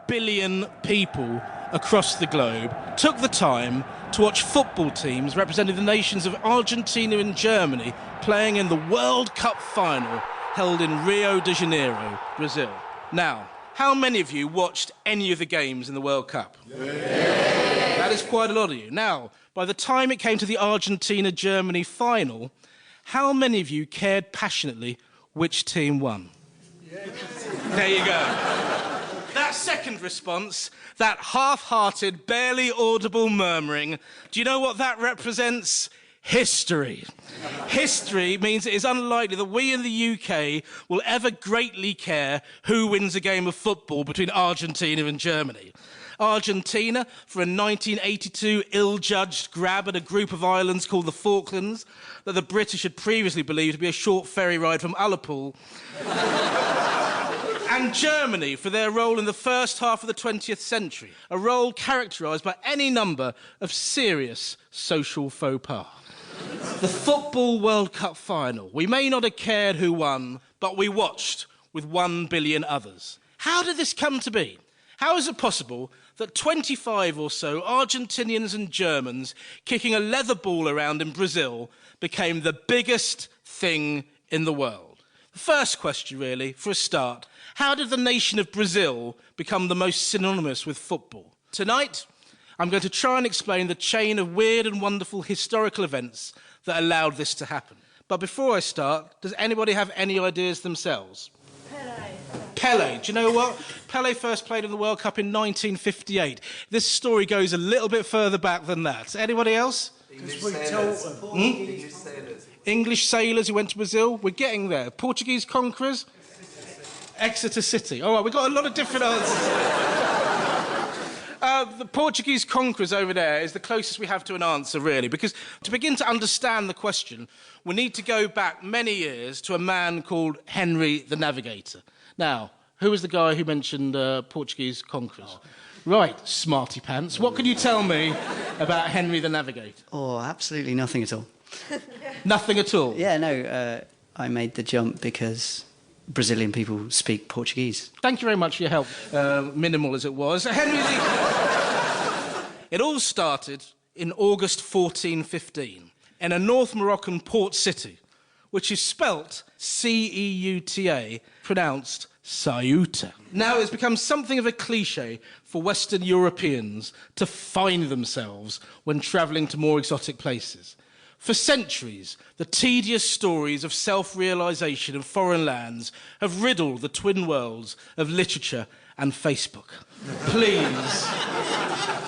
billion people across the globe took the time to watch football teams representing the nations of Argentina and Germany playing in the World Cup final held in Rio de Janeiro, Brazil. Now, how many of you watched any of the games in the World Cup? Yeah. That is quite a lot of you. Now, by the time it came to the Argentina-Germany final, how many of you cared passionately which team won? Yeah. There you go. That second response, that half-hearted, barely audible murmuring, do you know what that represents? History. History means it is unlikely that we in the UK will ever greatly care who wins a game of football between Argentina and Germany. Argentina, for a 1982 ill-judged grab at a group of islands called the Falklands that the British had previously believed to be a short ferry ride from Ullapool. And Germany for their role in the first half of the 20th century, a role characterised by any number of serious social faux pas. The Football World Cup final. We may not have cared who won, but we watched with 1 billion others. How did this come to be? How is it possible that 25 or so Argentinians and Germans kicking a leather ball around in Brazil became the biggest thing in the world? The first question, really, for a start, how did the nation of Brazil become the most synonymous with football? Tonight, I'm going to try and explain the chain of weird and wonderful historical events that allowed this to happen. But before I start, does anybody have any ideas themselves? Pele. Do you know what? Pele first played in the World Cup in 1958. This story goes a little bit further back than that. Anybody else? English sailors. English sailors who went to Brazil. We're getting there. Portuguese conquerors? Exeter City. All right, we've got a lot of different answers. The Portuguese conquerors over there is the closest we have to an answer, really, because to begin to understand the question, we need to go back many years to a man called Henry the Navigator. Now, who was the guy who mentioned Portuguese conquerors? Oh. Right, smarty pants. What can you tell me about Henry the Navigator? Oh, absolutely nothing at all. Nothing at all? Yeah, no, I made the jump because Brazilian people speak Portuguese. Thank you very much for your help, minimal as it was. It all started in August 1415 in a North Moroccan port city, which is spelt C-E-U-T-A, pronounced Ceuta. Now it's become something of a cliché for Western Europeans to find themselves when travelling to more exotic places. For centuries, the tedious stories of self-realisation in foreign lands have riddled the twin worlds of literature and Facebook. Please,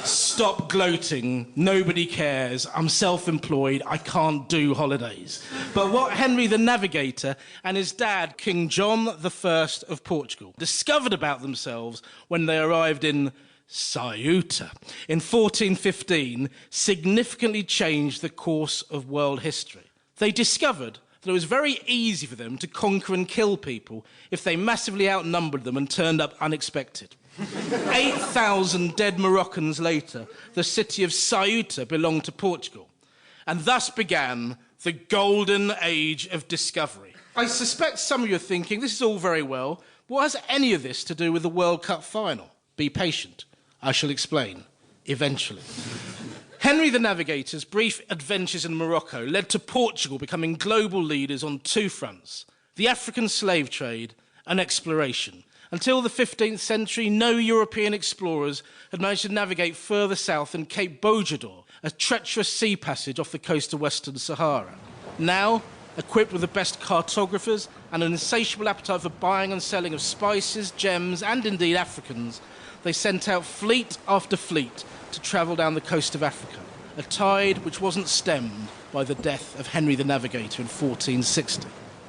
stop gloating. Nobody cares. I'm self-employed. I can't do holidays. But what Henry the Navigator and his dad, King John I of Portugal, discovered about themselves when they arrived in Ceuta in 1415 significantly changed the course of world history. They discovered that it was very easy for them to conquer and kill people if they massively outnumbered them and turned up unexpected. 8,000 dead Moroccans later, the city of Ceuta belonged to Portugal, and thus began the golden age of discovery. I suspect some of you are thinking, this is all very well, what has any of this to do with the World Cup final? Be patient. I shall explain, eventually. Henry the Navigator's brief adventures in Morocco led to Portugal becoming global leaders on two fronts, the African slave trade and exploration. Until the 15th century, no European explorers had managed to navigate further south than Cape Bojador, a treacherous sea passage off the coast of Western Sahara. Now, equipped with the best cartographers and an insatiable appetite for buying and selling of spices, gems, and indeed Africans, they sent out fleet after fleet to travel down the coast of Africa, a tide which wasn't stemmed by the death of Henry the Navigator in 1460.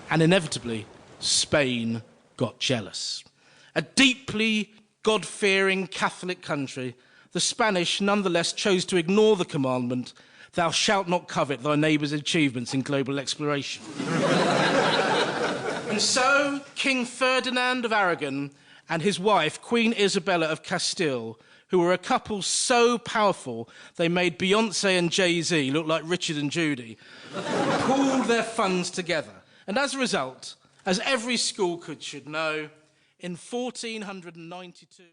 And inevitably, Spain got jealous. A deeply God-fearing Catholic country, the Spanish nonetheless chose to ignore the commandment, "Thou shalt not covet thy neighbour's achievements in global exploration." And so, King Ferdinand of Aragon and his wife, Queen Isabella of Castile, who were a couple so powerful they made Beyoncé and Jay-Z look like Richard and Judy, pooled their funds together. And as a result, as every school should know, in 1492...